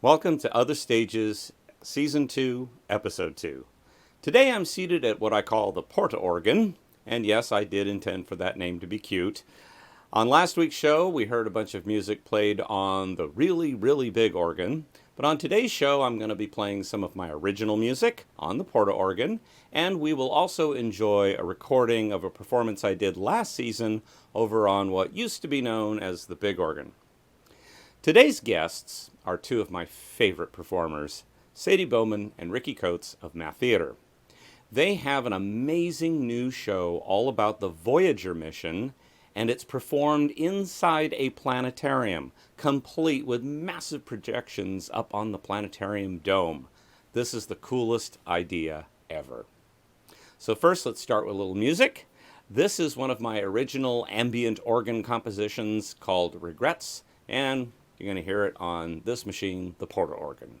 Welcome to Other Stages, Season 2, Episode 2. Today I'm seated at what I call the PortaOrgan, and yes, I did intend for that name to be cute. On last week's show, we heard a bunch of music played on the really, really big organ, but on today's show, I'm going to be playing some of my original music on the PortaOrgan, and we will also enjoy a recording of a performance I did last season over on what used to be known as the big organ. Today's guests are two of my favorite performers, Sadie Bowman and Ricky Coates of Matheater. They have an amazing new show all about the Voyager Mission, and it's performed inside a planetarium, complete with massive projections up on the planetarium dome. This is the coolest idea ever. So first, let's start with a little music. This is one of my original ambient organ compositions called Regrets, and you're going to hear it on this machine, the PortaOrgan.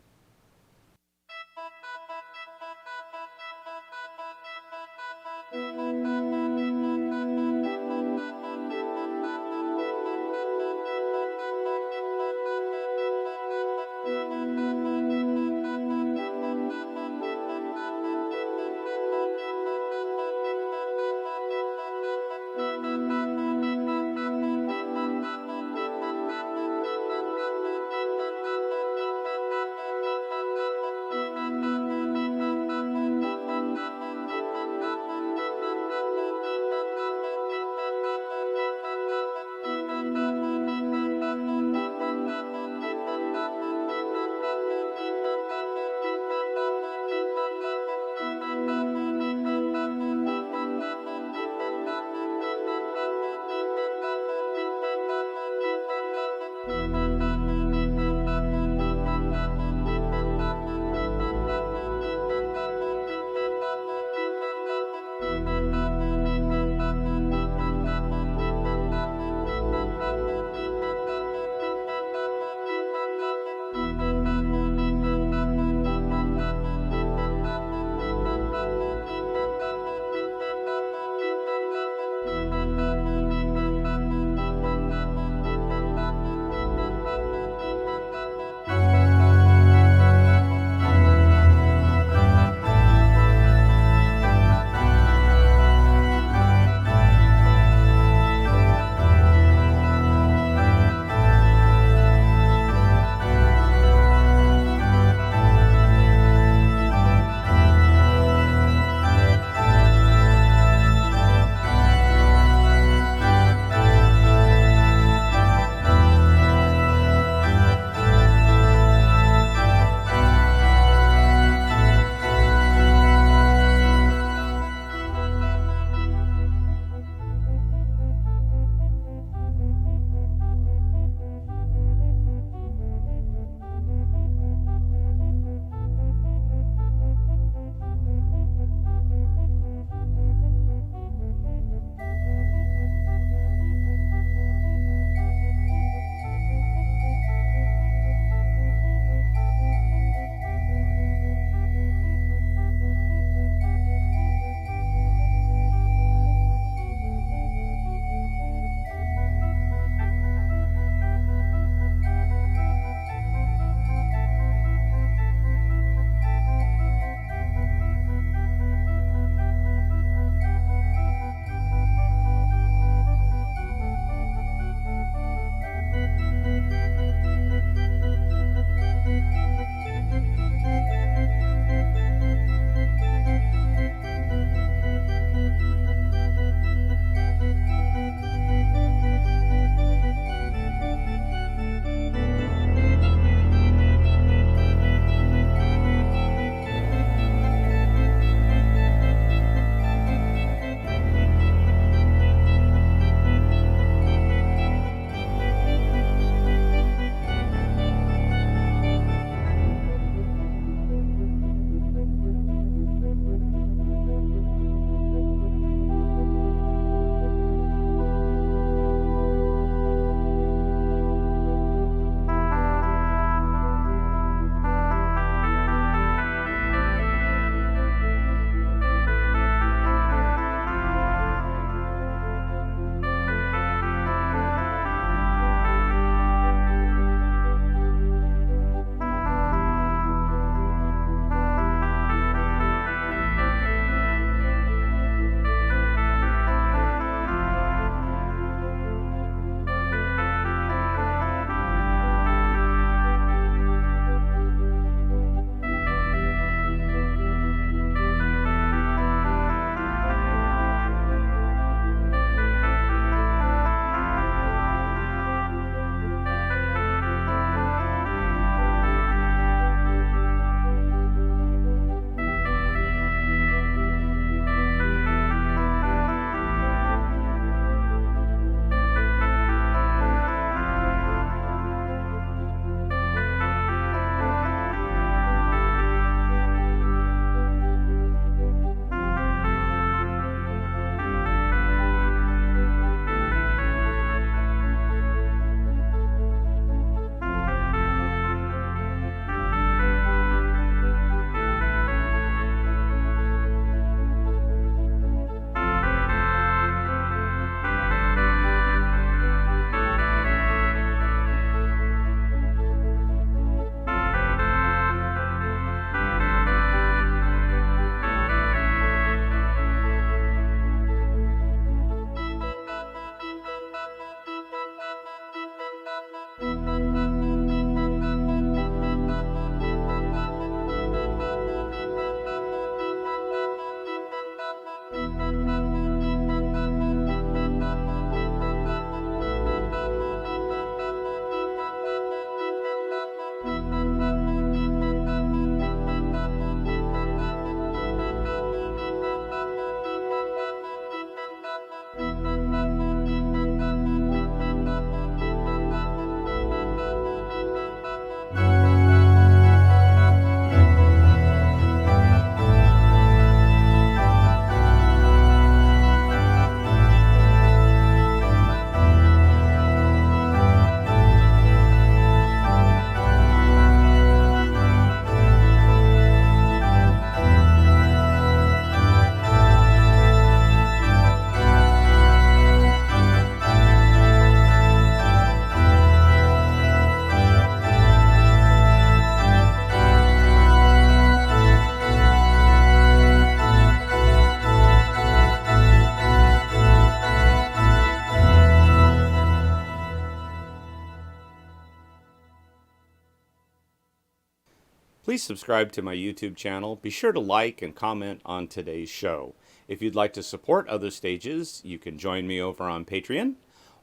Please subscribe to my YouTube channel. Be sure to like and comment on today's show. If you'd like to support other stages, you can join me over on Patreon,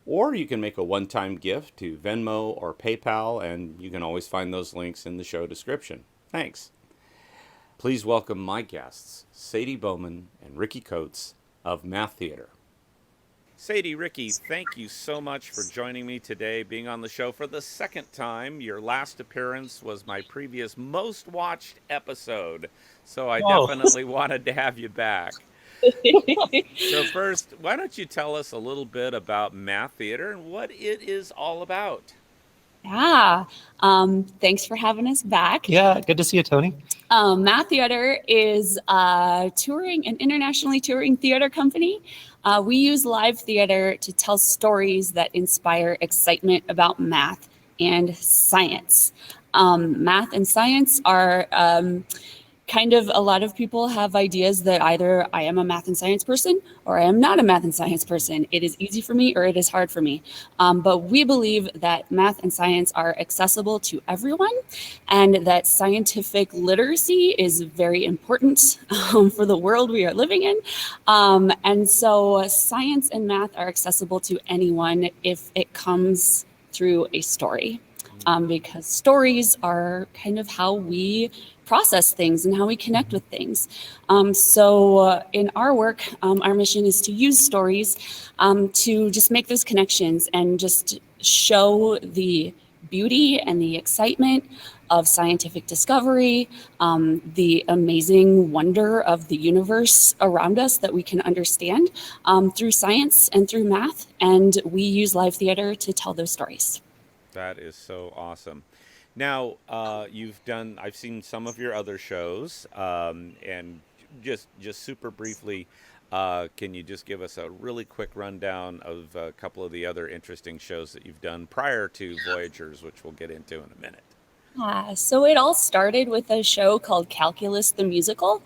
or you can make a one-time gift to Venmo or PayPal, and you can always find those links in the show description. Thanks. Please welcome my guests, Sadie Bowman and Ricky Coates of Matheater. Sadie, Ricky, thank you so much for joining me today, being on the show for the second time. Your last appearance was my previous most watched episode, so I definitely wanted to have you back. So first, why don't you tell us a little bit about Matheater and what it is all about? Yeah, thanks for having us back. Yeah, good to see you, Tony. Matheater is an internationally touring theater company. We use live theater to tell stories that inspire excitement about math and science. Math and science are a lot of people have ideas that either I am a math and science person or I am not a math and science person. It is easy for me or it is hard for me. But we believe that math and science are accessible to everyone and that scientific literacy is very important for the world we are living in. And so science and math are accessible to anyone if it comes through a story. Because stories are kind of how we process things and how we connect with things. So in our work, our mission is to use stories to just make those connections and just show the beauty and the excitement of scientific discovery, the amazing wonder of the universe around us that we can understand through science and through math. And we use live theater to tell those stories. That is so awesome. Now, I've seen some of your other shows, and just super briefly, can you just give us a really quick rundown of a couple of the other interesting shows that you've done prior to Voyagers, which we'll get into in a minute? So it all started with a show called Calculus the Musical,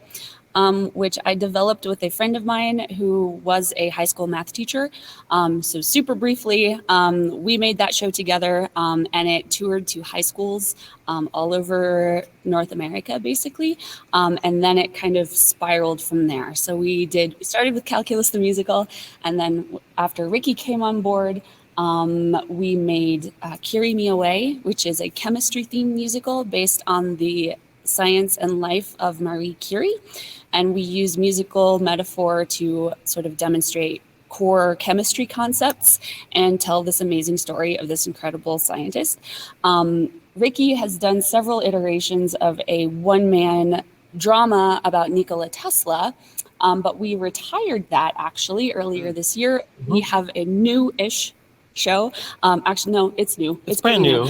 which I developed with a friend of mine who was a high school math teacher. So super briefly, we made that show together, and it toured to high schools all over North America, basically. And then it kind of spiraled from there. So we started with Calculus the Musical, and then after Ricky came on board, we made Carry Me Away, which is a chemistry-themed musical based on the science and life of Marie Curie. And we use musical metaphor to sort of demonstrate core chemistry concepts and tell this amazing story of this incredible scientist. Ricky has done several iterations of a one-man drama about Nikola Tesla, but we retired that actually earlier this year. We have a new-ish show. Actually, no, it's new. It's brand new.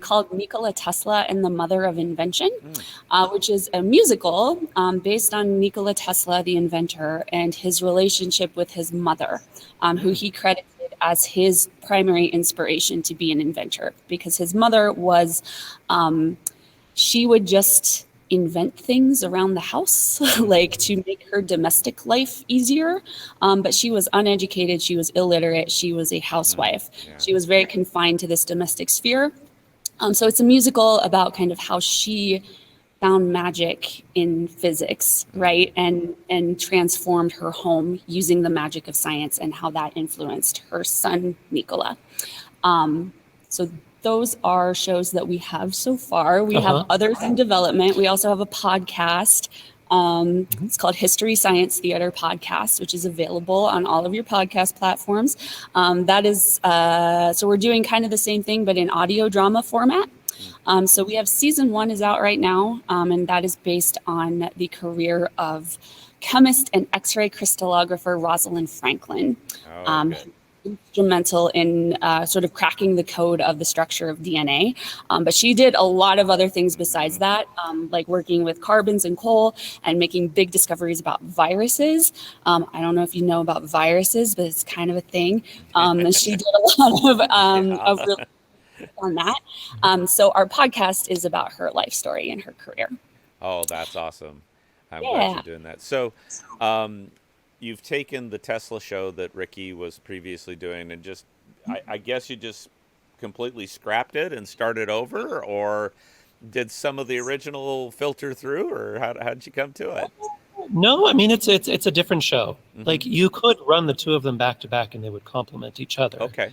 Called Nikola Tesla and the Mother of Invention, which is a musical based on Nikola Tesla, the inventor, and his relationship with his mother, who he credited as his primary inspiration to be an inventor, because his mother was, she would just invent things around the house, like to make her domestic life easier. But she was uneducated, she was illiterate, she was a housewife. Yeah. She was very confined to this domestic sphere. So it's a musical about kind of how she found magic in physics, right? And transformed her home using the magic of science and how that influenced her son, Nikola. So those are shows that we have so far. We have others in development. We also have a podcast. It's called History Science Theater Podcast, which is available on all of your podcast platforms. That is, so we're doing kind of the same thing, but in audio drama format. So we have season 1 is out right now, and that is based on the career of chemist and X-ray crystallographer Rosalind Franklin. Instrumental in sort of cracking the code of the structure of DNA. But she did a lot of other things besides that, like working with carbons and coal and making big discoveries about viruses. I don't know if you know about viruses, but it's kind of a thing. And she did a lot of really on that. So our podcast is about her life story and her career. Oh, that's awesome. I'm glad you're doing that. So, you've taken the Tesla show that Ricky was previously doing and just, I guess you just completely scrapped it and started over, or Did some of the original filter through, or how did you come to it? No, I mean it's a different show. Mm-hmm. Like you could run the two of them back to back, and they would complement each other. Okay,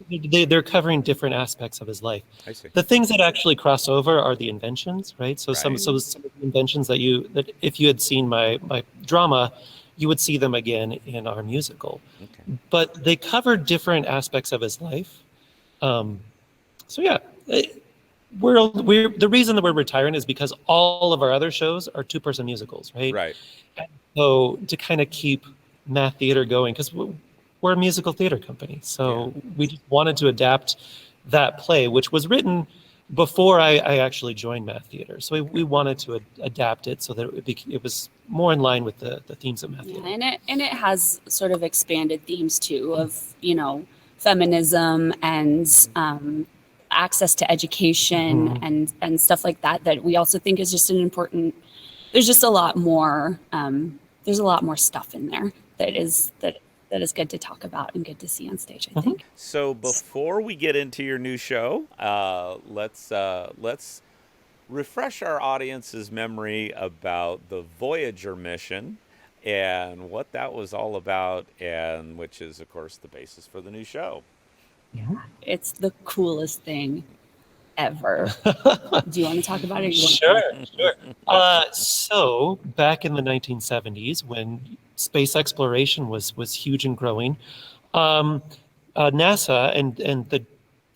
They're covering different aspects of his life. I see. The things that actually cross over are the inventions, right? So Right. some of the inventions that if you had seen my drama, you would see them again in our musical. Okay. But they cover different aspects of his life. So yeah, we're the reason that we're retiring is because all of our other shows are two-person musicals, right? Right. So to kind of keep Matheater going, because we're a musical theater company, so we just wanted to adapt that play, which was written before I actually joined Matheater. So we wanted to adapt it so that it was more in line with the themes of Matheater. Yeah, and it has sort of expanded themes too of, you know, feminism and access to education and stuff like that we also think is just an important. There's just a lot more. There's a lot more stuff in there that is good to talk about and good to see on stage, I think. So before we get into your new show, let's refresh our audience's memory about the Voyager mission and what that was all about, and which is, of course, the basis for the new show. Yeah, it's the coolest thing ever. Do you want to talk about it? Sure. So back in the 1970s, when space exploration was huge and growing, NASA and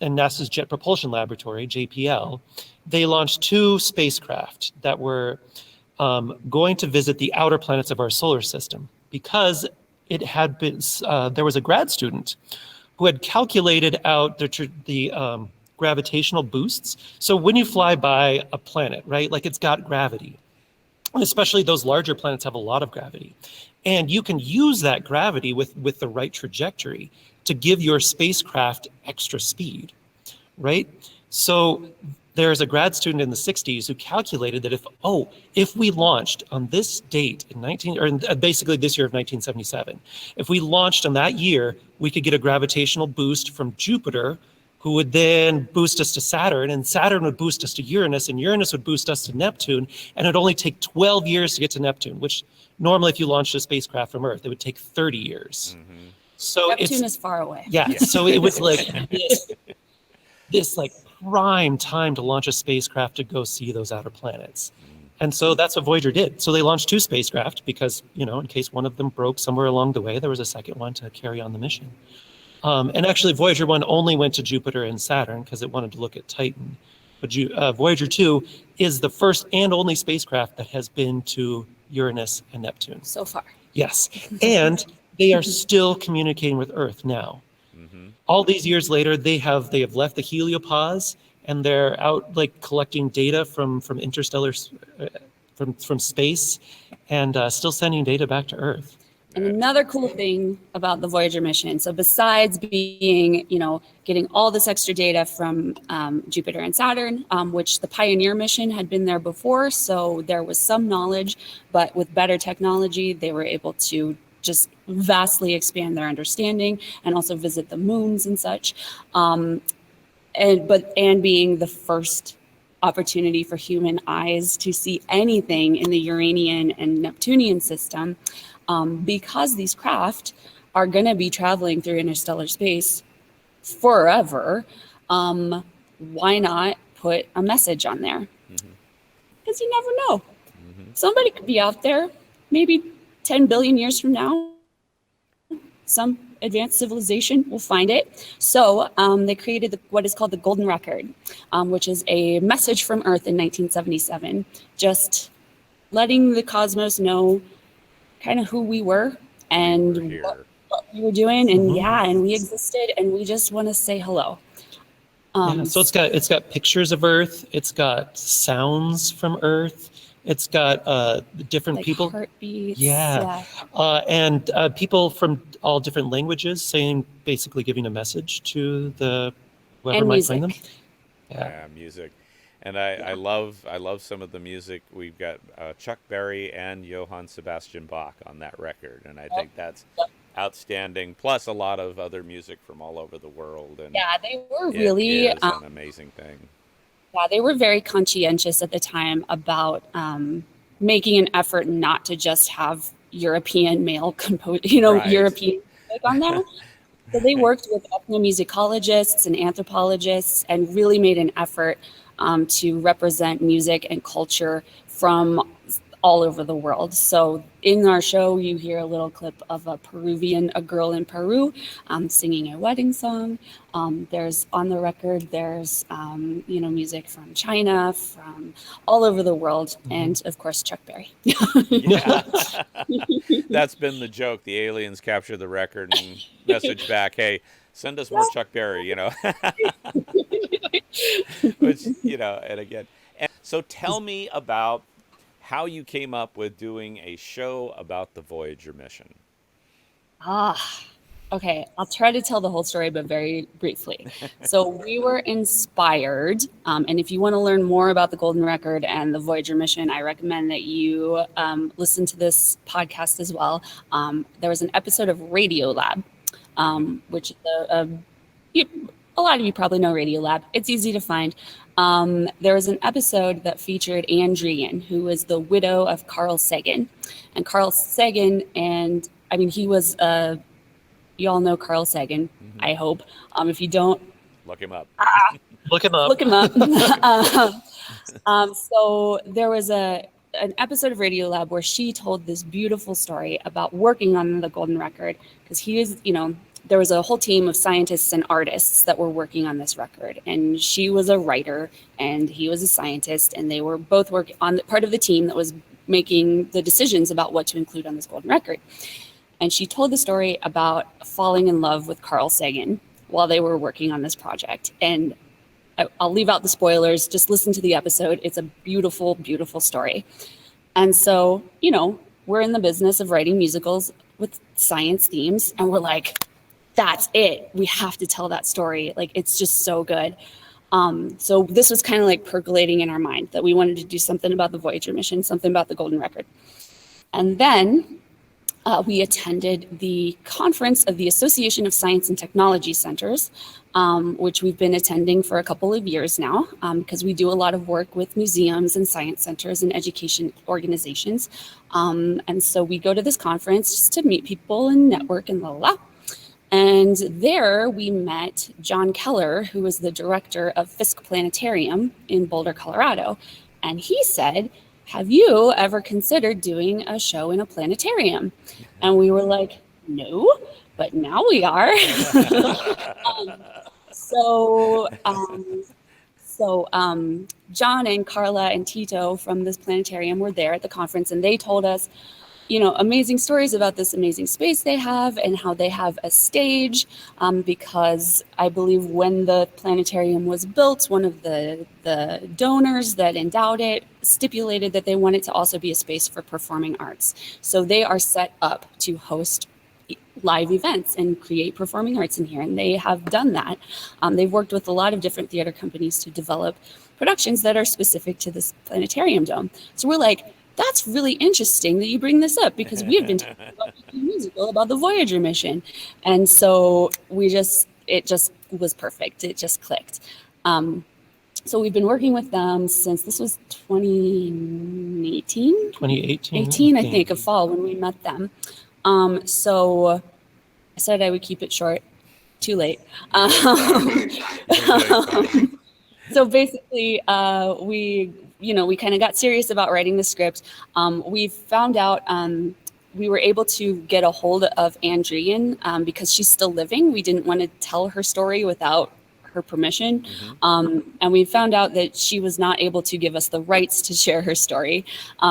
NASA's Jet Propulsion Laboratory, JPL, they launched two spacecraft that were going to visit the outer planets of our solar system, because it had been there was a grad student who had calculated out the gravitational boosts. So when you fly by a planet, right, like it's got gravity, and especially those larger planets have a lot of gravity, and you can use that gravity with the right trajectory to give your spacecraft extra speed, right? So there's a grad student in the 60s who calculated that if we launched on this date basically this year of 1977, if we launched on that year, we could get a gravitational boost from Jupiter, who would then boost us to Saturn, and Saturn would boost us to Uranus, and Uranus would boost us to Neptune, and it'd only take 12 years to get to Neptune, which normally if you launched a spacecraft from Earth, it would take 30 years. Mm-hmm. So Neptune is far away. Yeah, so it was like this like prime time to launch a spacecraft to go see those outer planets. And so that's what Voyager did. So they launched two spacecraft because, you know, in case one of them broke somewhere along the way, there was a second one to carry on the mission. And actually, Voyager 1 only went to Jupiter and Saturn because it wanted to look at Titan. But Voyager 2 is the first and only spacecraft that has been to Uranus and Neptune. So far. Yes. And they are still communicating with Earth now. Mm-hmm. All these years later, they have left the heliopause, and they're out like collecting data from interstellar, from space, and still sending data back to Earth. And another cool thing about the Voyager mission, so besides being, you know, getting all this extra data from Jupiter and Saturn, which the Pioneer mission had been there before, so there was some knowledge, but with better technology, they were able to just vastly expand their understanding and also visit the moons and such. And being the first opportunity for human eyes to see anything in the Uranian and Neptunian system, because these craft are going to be traveling through interstellar space forever, why not put a message on there? Because you never know. Somebody could be out there, maybe 10 billion years from now, some advanced civilization will find it. So they created what is called the Golden Record, which is a message from Earth in 1977, just letting the cosmos know kind of who we were and what we were doing, and and we existed, and we just want to say hello. So it's got pictures of Earth, it's got sounds from Earth, it's got different like people, heartbeats, and people from all different languages saying, basically giving a message to the whoever and might music. find them. Yeah, music. And I love some of the music. We've got Chuck Berry and Johann Sebastian Bach on that record, and I think that's outstanding. Plus a lot of other music from all over the world. And Yeah, they were really it is an amazing thing. Yeah, they were very conscientious at the time about making an effort not to just have European male Right. European music on there. So they worked with ethnomusicologists and anthropologists and really made an effort to represent music and culture from all over the world. So in our show, you hear a little clip of a girl in Peru singing a wedding song. There's on the record, there's music from China, from all over the world, and of course Chuck Berry. Yeah. That's been the joke. The aliens capture the record and message back, "Hey, send us more Chuck Berry," Which, and again. So tell me about how you came up with doing a show about the Voyager mission. Okay. I'll try to tell the whole story, but very briefly. So we were inspired, and if you want to learn more about the Golden Record and the Voyager mission, I recommend that you listen to this podcast as well. There was an episode of Radiolab, which is a lot of you probably know Radiolab. It's easy to find. There was an episode that featured Ann Dregan, who was the widow of Carl Sagan. And Carl Sagan, he was, you all know Carl Sagan, I hope. If you don't, look him up. Look him up. Look him up. So there was an episode of Radiolab where she told this beautiful story about working on the Golden Record, because he is, there was a whole team of scientists and artists that were working on this record. And she was a writer and he was a scientist, and they were both working on part of the team that was making the decisions about what to include on this Golden Record. And she told the story about falling in love with Carl Sagan while they were working on this project. And I'll leave out the spoilers, just listen to the episode. It's a beautiful, beautiful story. And so, we're in the business of writing musicals with science themes, and we're like, that's it. We have to tell that story. Like, it's just so good. So this was kind of like percolating in our mind that we wanted to do something about the Voyager mission, something about the Golden Record. And then we attended the conference of the Association of Science and Technology Centers, which we've been attending for a couple of years now, because we do a lot of work with museums and science centers and education organizations. And so we go to this conference just to meet people and network and And there we met John Keller, who was the director of Fisk Planetarium in Boulder, Colorado. And he said, "Have you ever considered doing a show in a planetarium?" And we were like, "No, but now we are." So John and Carla and Tito from this planetarium were there at the conference, and they told us, amazing stories about this amazing space they have and how they have a stage, because I believe when the planetarium was built, one of the donors that endowed it stipulated that they wanted to also be a space for performing arts. So they are set up to host live events and create performing arts in here, and they have done that. They've worked with a lot of different theater companies to develop productions that are specific to this planetarium dome. So we're like, that's really interesting that you bring this up, because we have been talking about making a musical about the Voyager mission. And so it just was perfect. It just clicked. So we've been working with them since this was 2018? 2018, I think, of fall when we met them. So I said I would keep it short. Too late. So basically, we kind of got serious about writing the script. We found out we were able to get a hold of Ann Dregan because she's still living. We didn't want to tell her story without her permission. And we found out that she was not able to give us the rights to share her story.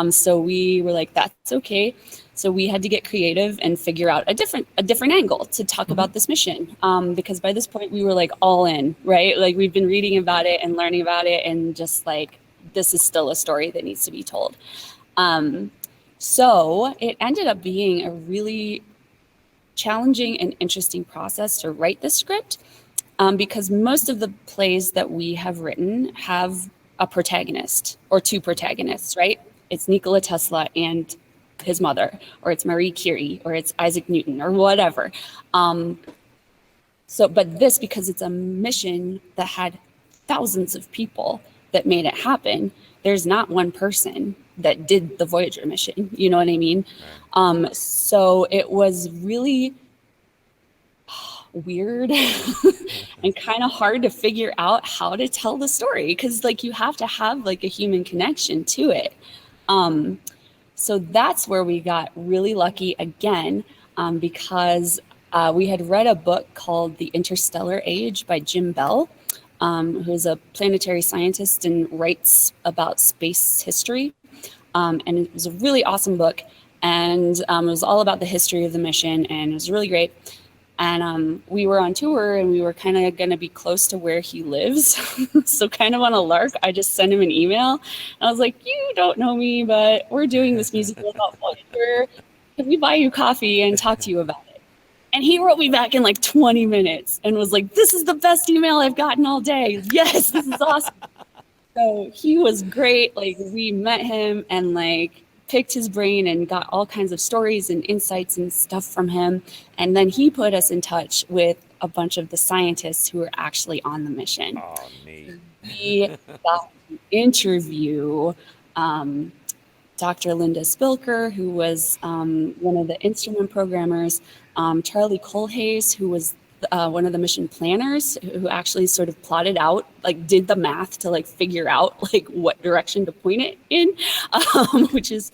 So we were like, that's okay. So we had to get creative and figure out a different angle to talk about this mission. Because by this point we were like all in, right? Like we've been reading about it and learning about it, and just like, this is still a story that needs to be told. So it ended up being a really challenging and interesting process to write this script, because most of the plays that we have written have a protagonist or two protagonists, right? It's Nikola Tesla and his mother, or it's Marie Curie, or it's Isaac Newton, or whatever. But this, because it's a mission that had thousands of people, that made it happen. There's not one person that did the Voyager mission. You know what I mean? Right. So it was really weird and kind of hard to figure out how to tell the story, because like you have to have like a human connection to it. So that's where we got really lucky again, because we had read a book called The Interstellar Age by Jim Bell, who's a planetary scientist and writes about space history. And it was a really awesome book. And it was all about the history of the mission, and it was really great. And we were on tour, and we were kind of going to be close to where he lives. So kind of on a lark, I just sent him an email. And I was like, you don't know me, but we're doing this musical about Voyager. Can we buy you coffee and talk to you about it? And he wrote me back in like 20 minutes and was like, this is the best email I've gotten all day. Yes, this is awesome. So he was great. Like, we met him and like picked his brain and got all kinds of stories and insights and stuff from him. And then he put us in touch with a bunch of the scientists who were actually on the mission. Oh, neat. We got to interview Dr. Linda Spilker, who was one of the instrument programmers, Charlie Colhase, who was one of the mission planners, who actually sort of plotted out, like did the math to like figure out like what direction to point it in, which is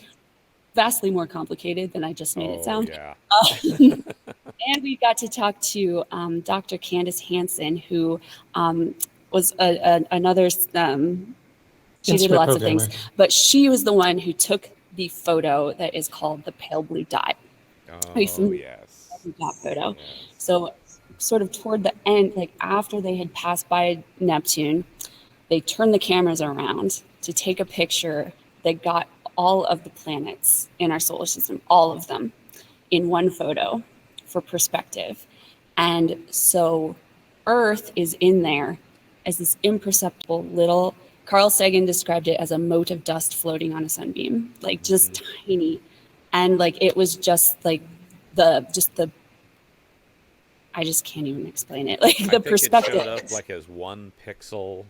vastly more complicated than I just made it sound. Yeah. And we got to talk to Dr. Candace Hansen, who was another, she did lots of things, but she was the one who took the photo that is called the pale blue dot. Oh, yes. Dot photo. Yes. So sort of toward the end, like after they had passed by Neptune, they turned the cameras around to take a picture that got all of the planets in our solar system, all of them, in one photo for perspective. And so Earth is in there as this imperceptible little, Carl Sagan described it as a mote of dust floating on a sunbeam, like just tiny. And like it was just like the I just can't even explain it. Like the perspective. It showed up like as one pixel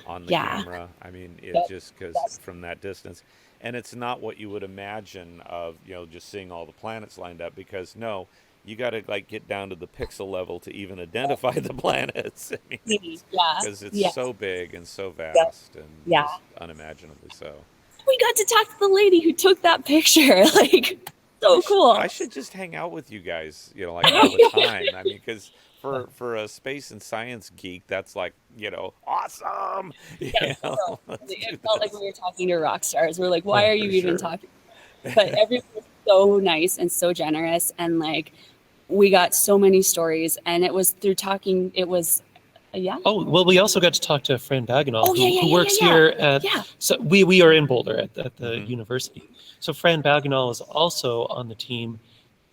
on the camera. I mean, it just because from that distance, and it's not what you would imagine of, you know, just seeing all the planets lined up, because no, you got to like get down to the pixel level to even identify the planets. I mean, because it's so big and so vast and just unimaginably so. We got to talk to the lady who took that picture. Like, so cool. I should just hang out with you guys, you know, like all the time. I mean, because for a space and science geek, that's like, you know, awesome. You know, it felt like we were talking to rock stars. We're like, why are you even talking? But everyone was so nice and so generous, and like we got so many stories, and it was through talking. It was. Oh, well, we also got to talk to Fran Bagenal, who works here at, so we are in Boulder at the university. So Fran Bagenal is also on the team,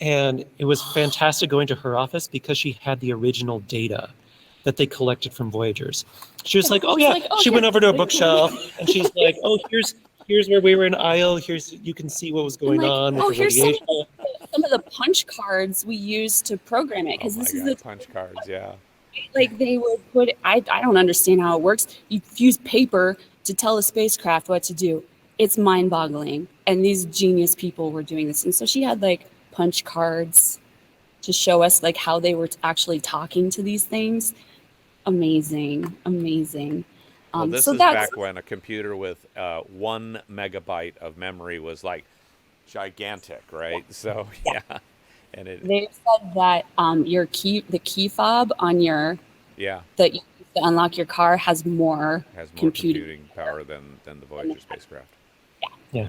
and it was fantastic going to her office because she had the original data that they collected from Voyagers. She was like, she went over to a bookshelf and she's like, oh, here's where we were in Io. You can see what was going on with the here's radiation. Some of the punch cards we used to program it, because this is the punch cards, like they would put, I don't understand how it works. You use paper to tell a spacecraft what to do. It's mind-boggling. And these genius people were doing this. And so she had like punch cards to show us like how they were actually talking to these things. Amazing. Well, this is back when a computer with 1 megabyte of memory was like gigantic, right? So and they said that the key fob on your that you use to unlock your car has more computing power than the Voyager spacecraft. Yeah.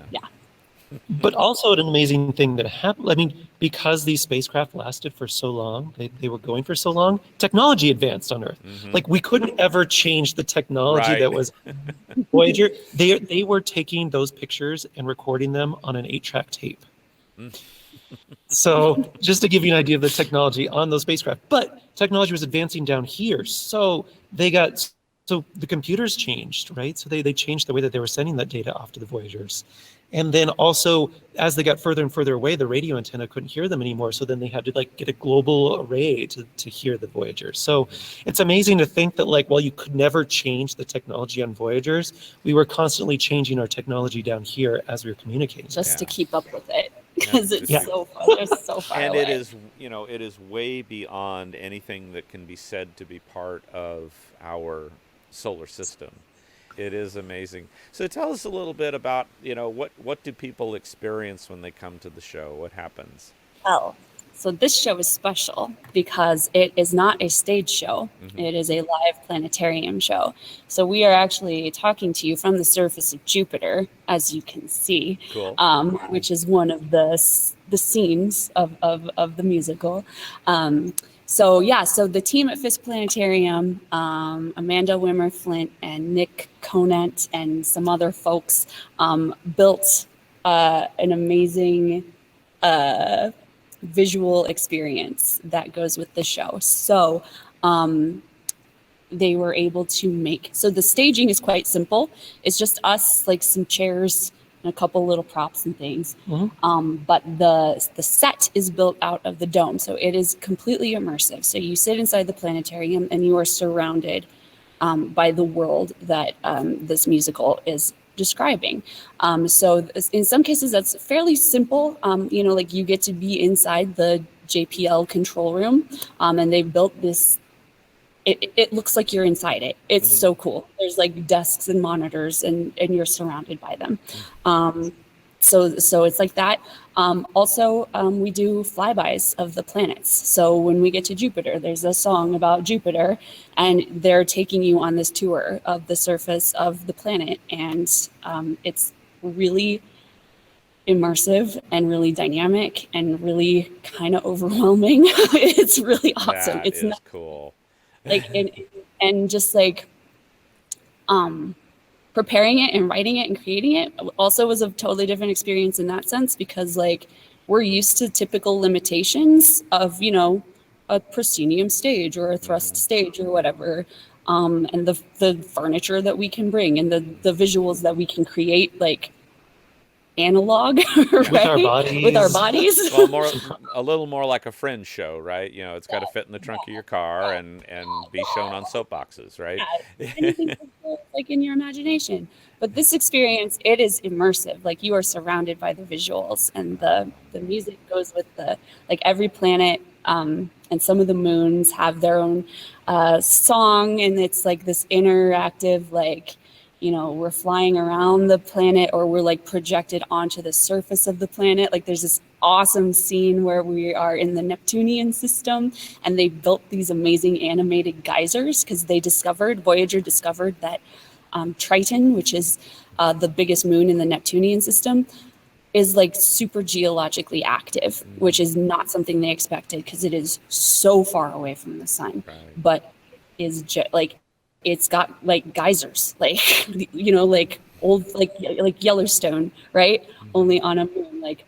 But also an amazing thing that happened, I mean, because these spacecraft lasted for so long, they were going for so long, technology advanced on Earth. Like we couldn't ever change the technology that was Voyager. They were taking those pictures and recording them on an 8-track tape. So just to give you an idea of the technology on those spacecraft, but technology was advancing down here. So the computers changed, right? So they changed the way that they were sending that data off to the Voyagers. And then also, as they got further and further away, the radio antenna couldn't hear them anymore. So then they had to like get a global array to hear the Voyagers. So it's amazing to think that like, while you could never change the technology on Voyagers, we were constantly changing our technology down here as we were communicating. Just to keep up with it, because it's so far, it's so far and away. it is, it is way beyond anything that can be said to be part of our solar system. It is amazing. So tell us a little bit about, what do people experience when they come to the show? What happens? Well, so this show is special because it is not a stage show. Mm-hmm. It is a live planetarium show. So we are actually talking to you from the surface of Jupiter, as you can see, Cool. Which is one of the scenes of the musical. So the team at Fisk Planetarium, Amanda Wimmer Flint and Nick Conant and some other folks built an amazing visual experience that goes with the show. So they were able to make, so the staging is quite simple. It's just us, like some chairs and a couple little props and things. Mm-hmm. But the set is built out of the dome. So it is completely immersive. So you sit inside the planetarium and you are surrounded by the world that this musical is describing. So in some cases that's fairly simple. Like you get to be inside the JPL control room and they built this, it looks like you're inside it. It's so cool. There's like desks and monitors and you're surrounded by them. So it's like that. Also, we do flybys of the planets. So when we get to Jupiter, there's a song about Jupiter and they're taking you on this tour of the surface of the planet. And it's really immersive and really dynamic and really kind of overwhelming. It's really awesome. That it's is cool. Like, and just like, preparing it and writing it and creating it also was a totally different experience in that sense, because like we're used to typical limitations of, a proscenium stage or a thrust stage or whatever. And the furniture that we can bring and the visuals that we can create, like analog, right? With our bodies. Well, a little more like a Friends show, right? It's got to fit in the trunk of your car and be shown on soapboxes, right? Anything like in your imagination. But this experience, it is immersive. Like you are surrounded by the visuals and the music goes with like every planet and some of the moons have their own song, and it's like this interactive, like, we're flying around the planet or we're like projected onto the surface of the planet. Like there's this awesome scene where we are in the Neptunian system and they built these amazing animated geysers because Voyager discovered that Triton, which is the biggest moon in the Neptunian system, is like super geologically active, which is not something they expected because it is so far away from the sun, but is it's got like geysers, like, like old, like Yellowstone, right? Only on a moon, like.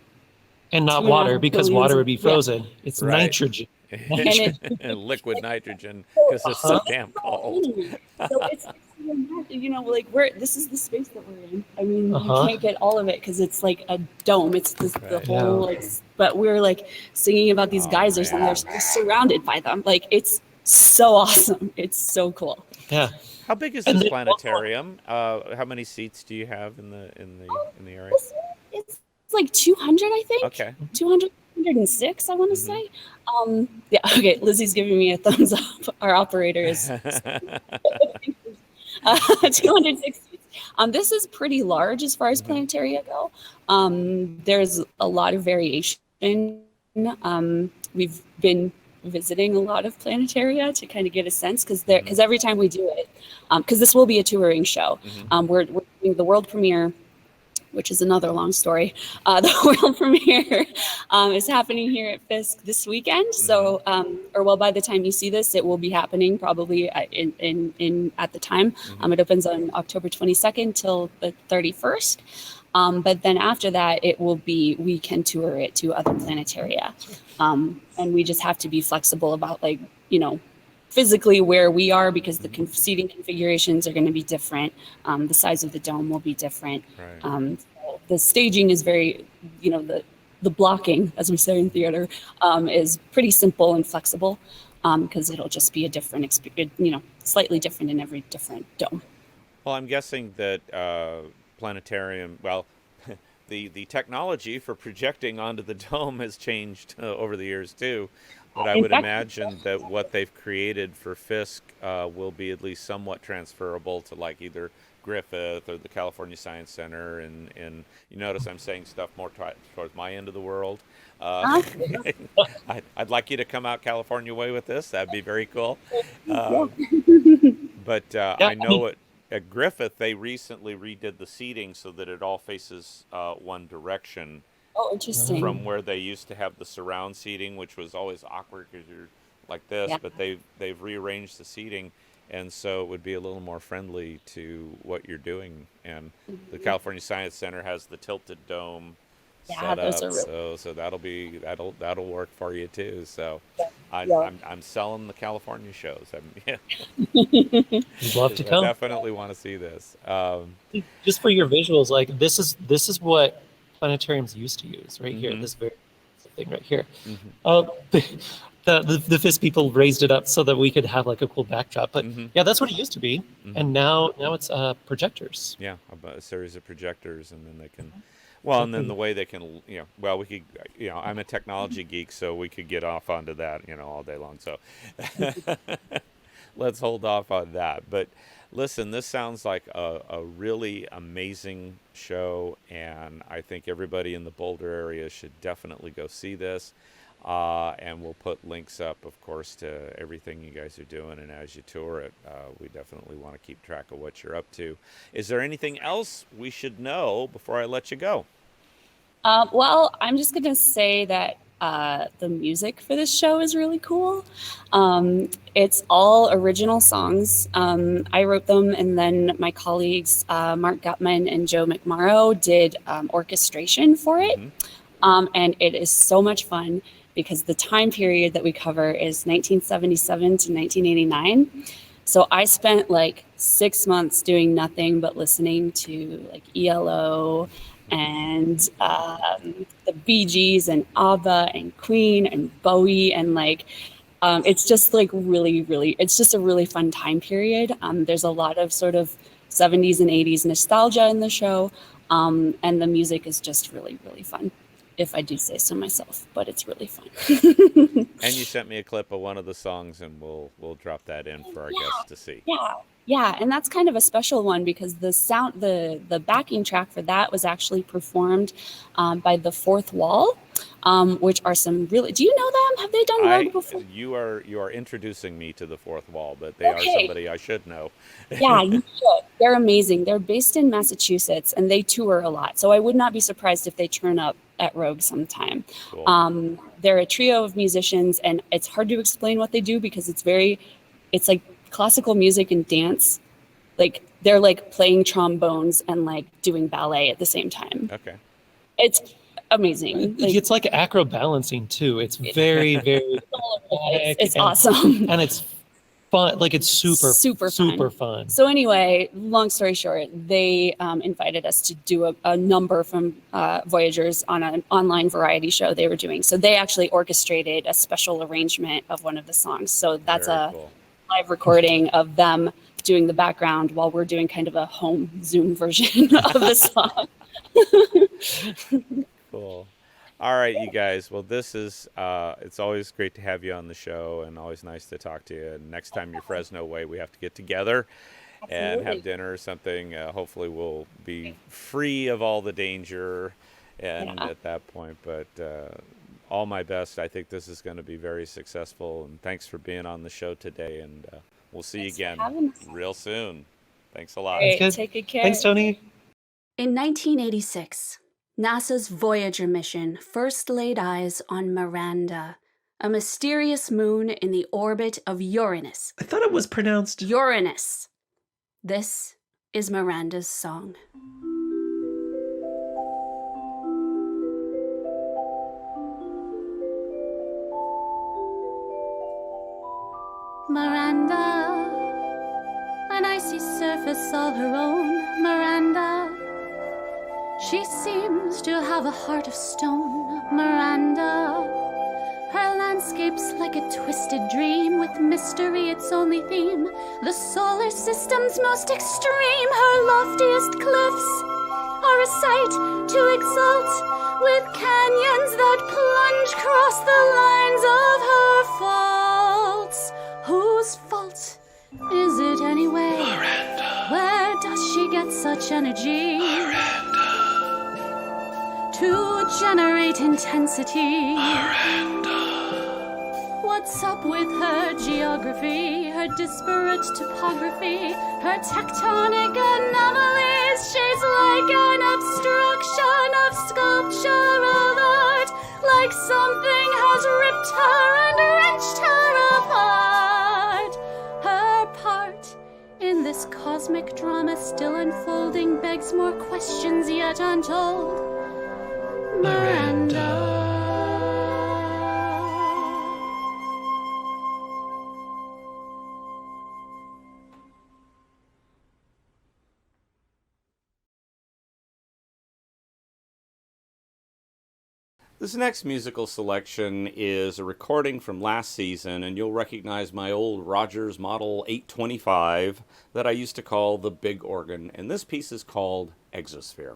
And not water, because water would be frozen. Yeah. It's nitrogen. And liquid nitrogen, because it's so damn cold. So it's, like this is the space that we're in. I mean, you can't get all of it because it's like a dome. It's the whole, like, but we're like singing about these geysers and they're surrounded by them. Like, it's so awesome. It's so cool. Yeah. How big is this planetarium? How many seats do you have in the area? It's like 200, I think. Okay. 200, 106, I want to say. Yeah. Okay. Lizzie's giving me a thumbs up. Our operator is 206 seats. This is pretty large as far as planetaria go. There's a lot of variation. We've been visiting a lot of planetaria to kind of get a sense, because every time we do it, because this will be a touring show, we're doing the world premiere, which is another long story. The world premiere is happening here at Fisk this weekend. So, by the time you see this, it will be happening probably at the time. It opens on October 22nd till the 31st. But then after that, we can tour it to other planetaria. And we just have to be flexible about, like, physically where we are, because the seating configurations are going to be different. The size of the dome will be different. Right. the staging is very, the blocking, as we say in theater, is pretty simple and flexible, because it'll just be a different experience, slightly different in every different dome. Well, I'm guessing that Planetarium, well, the technology for projecting onto the dome has changed over the years too. But I would imagine that what they've created for Fisk will be at least somewhat transferable to like either Griffith or the California Science Center. And you notice I'm saying stuff more towards my end of the world. I'd like you to come out California way with this. That'd be very cool. But I know at Griffith, they recently redid the seating so that it all faces one direction. Oh, interesting. From where they used to have the surround seating, which was always awkward because you're like this, but they've rearranged the seating, and so it would be a little more friendly to what you're doing. And the California Science Center has the tilted dome set up, so that'll work for you too. So I'm selling the California shows. You'd love to come. I definitely want to see this. Just for your visuals, like this is what planetariums used to use right here. This very thing right here. The Fisk people raised it up so that we could have like a cool backdrop. But yeah, that's what it used to be. And now it's projectors. Yeah, a series of projectors, and then they can. Well, and then the way they can, we could, I'm a technology geek, so we could get off onto that, all day long. So let's hold off on that. But listen, this sounds like a really amazing show, and I think everybody in the Boulder area should definitely go see this. And we'll put links up, of course, to everything you guys are doing. And as you tour it, we definitely want to keep track of what you're up to. Is there anything else we should know before I let you go? Well, I'm just going to say that the music for this show is really cool. It's all original songs. I wrote them, and then my colleagues, Mark Gutman and Joe McMorrow, did orchestration for it. And it is so much fun because the time period that we cover is 1977 to 1989. So I spent like 6 months doing nothing but listening to like ELO and the Bee Gees and ABBA and Queen and Bowie, and like it's just like really, it's just a really fun time period. There's a lot of sort of 70s and 80s nostalgia in the show, and the music is just really, really fun, if I do say so myself, but it's really fun. And you sent me a clip of one of the songs, and we'll drop that in for our guests to see. Yeah, and that's kind of a special one because the backing track for that was actually performed by the Fourth Wall, which are some really. Do you know them? Have they done Rogue before? You are introducing me to the Fourth Wall, but they are somebody I should know. Yeah, you should. They're amazing. They're based in Massachusetts, and they tour a lot. So I would not be surprised if they turn up at Rogue sometime. Cool. They're a trio of musicians, and it's hard to explain what they do because it's like classical music and dance. Like they're like playing trombones and like doing ballet at the same time. Okay. It's amazing. It's like acro balancing too. It's very, very it's awesome. And it's fun. Like it's super fun. So anyway, long story short, they invited us to do a number from Voyagers on an online variety show they were doing. So they actually orchestrated a special arrangement of one of the songs. So that's cool live recording of them doing the background while we're doing kind of a home Zoom version of the song. Cool. All right, you guys. Well, this is, it's always great to have you on the show and always nice to talk to you. And next time you're Fresno way, we have to get together and have dinner or something. Hopefully we'll be free of all the danger and at that point. But all my best. I think this is going to be very successful. And thanks for being on the show today. And we'll see you again real soon. Thanks a lot. Great. Take good care. Thanks, Tony. In 1986, NASA's Voyager mission first laid eyes on Miranda, a mysterious moon in the orbit of Uranus. I thought it was pronounced Uranus. This is Miranda's song. Miranda, an icy surface all her own. Miranda, She seems to have a heart of stone, Miranda. Her landscape's like a twisted dream, with mystery its only theme. The solar system's most extreme, her loftiest cliffs are a sight to exalt, with canyons that plunge across the lines of her faults. Whose fault is it anyway? Miranda. Where does she get such energy? Miranda. To generate intensity. Miranda. What's up with her geography, her disparate topography, her tectonic anomalies? She's like an obstruction of sculptural art, like something has ripped her and wrenched her apart. Her part in this cosmic drama still unfolding begs more questions yet untold. Miranda. This next musical selection is a recording from last season, and you'll recognize my old Rogers Model 825 that I used to call the Big Organ, and this piece is called Exosphere.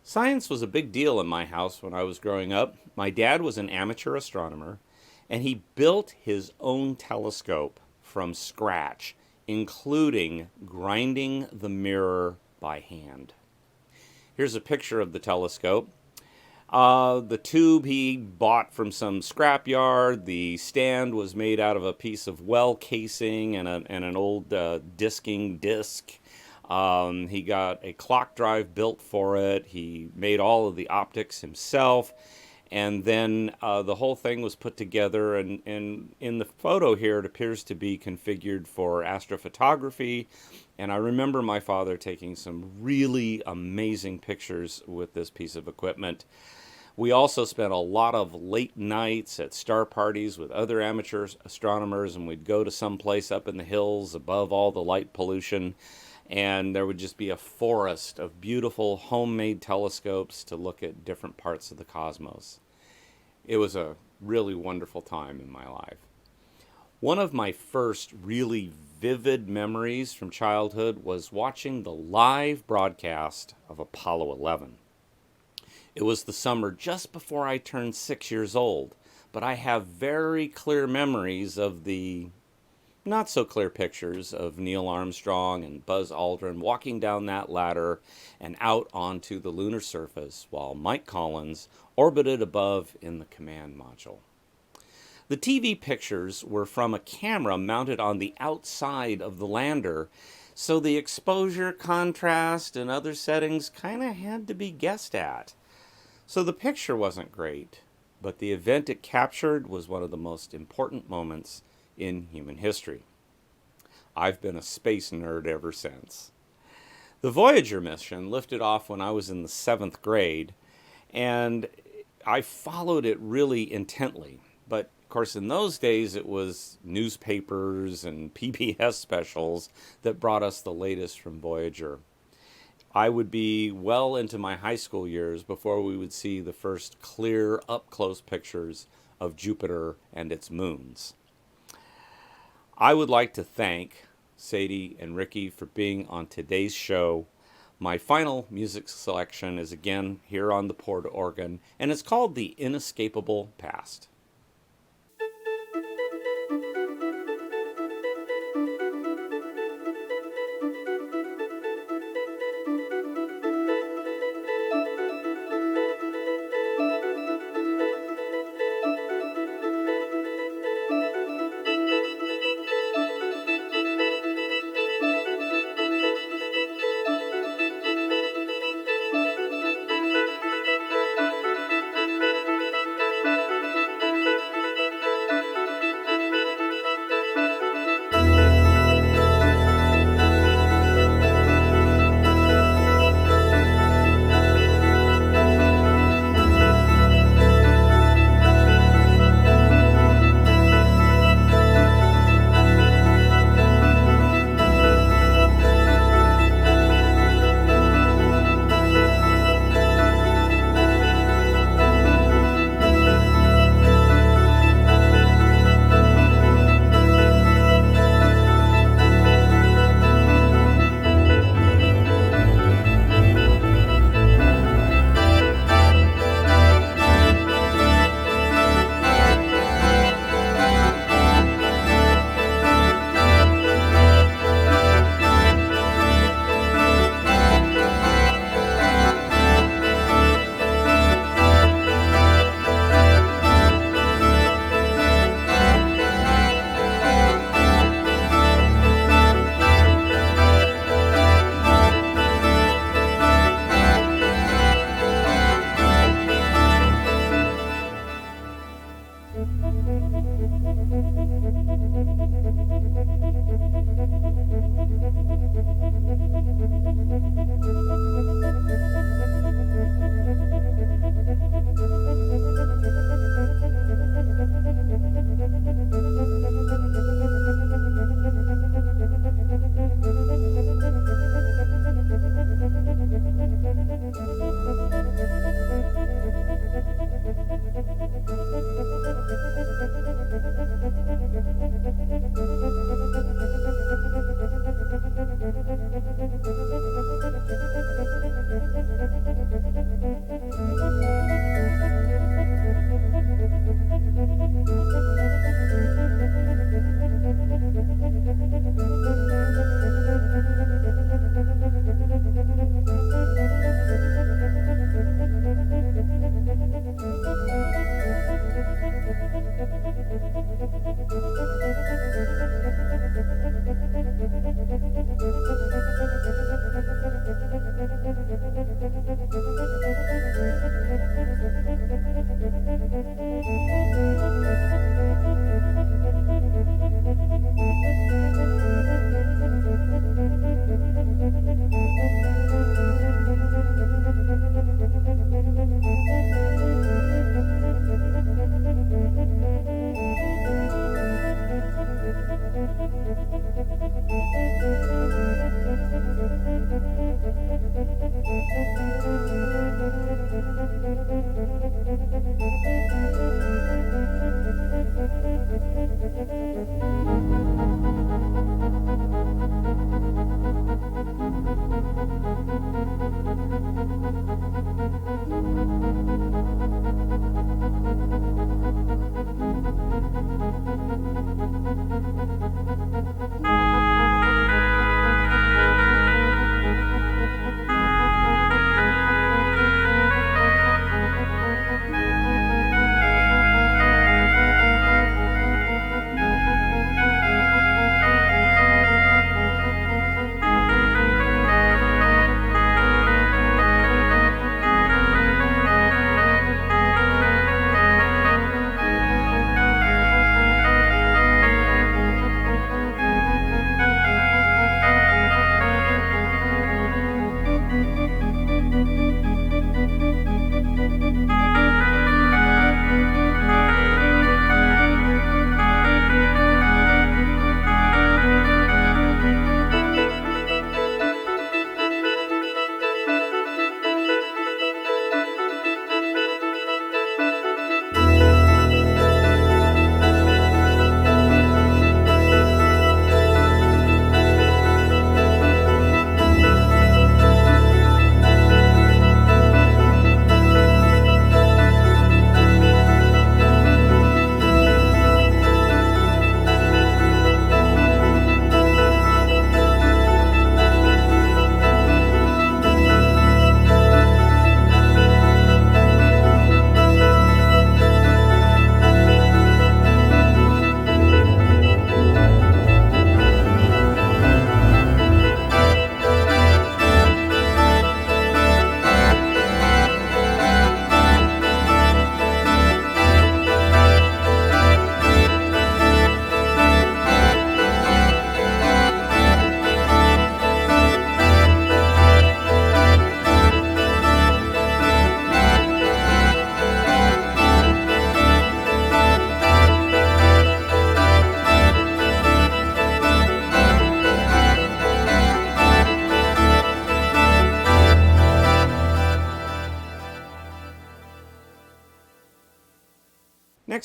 Science was a big deal in my house when I was growing up. My dad was an amateur astronomer, and he built his own telescope from scratch, including grinding the mirror by hand. Here's a picture of the telescope. The tube he bought from some scrapyard. The stand was made out of a piece of well casing and an old disking disc. He got a clock drive built for it. He made all of the optics himself. And then the whole thing was put together. And in the photo here, it appears to be configured for astrophotography. And I remember my father taking some really amazing pictures with this piece of equipment. We also spent a lot of late nights at star parties with other amateur astronomers, and we'd go to some place up in the hills above all the light pollution, and there would just be a forest of beautiful homemade telescopes to look at different parts of the cosmos. It was a really wonderful time in my life. One of my first really vivid memories from childhood was watching the live broadcast of Apollo 11. It was the summer just before I turned 6 years old, but I have very clear memories of the not so clear pictures of Neil Armstrong and Buzz Aldrin walking down that ladder and out onto the lunar surface while Mike Collins orbited above in the command module. The TV pictures were from a camera mounted on the outside of the lander, so the exposure, contrast, and other settings kind of had to be guessed at. So the picture wasn't great, but the event it captured was one of the most important moments in human history. I've been a space nerd ever since. The Voyager mission lifted off when I was in the 7th grade, and I followed it really intently. But, of course, in those days it was newspapers and PBS specials that brought us the latest from Voyager. I would be well into my high school years before we would see the first clear, up-close pictures of Jupiter and its moons. I would like to thank Sadie and Ricky for being on today's show. My final music selection is again here on the PortaOrgan, and it's called The Inescapable Past.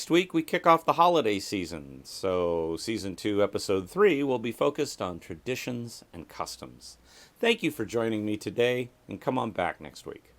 Next week, we kick off the holiday season, so Season 2, Episode 3 will be focused on traditions and customs. Thank you for joining me today, and come on back next week.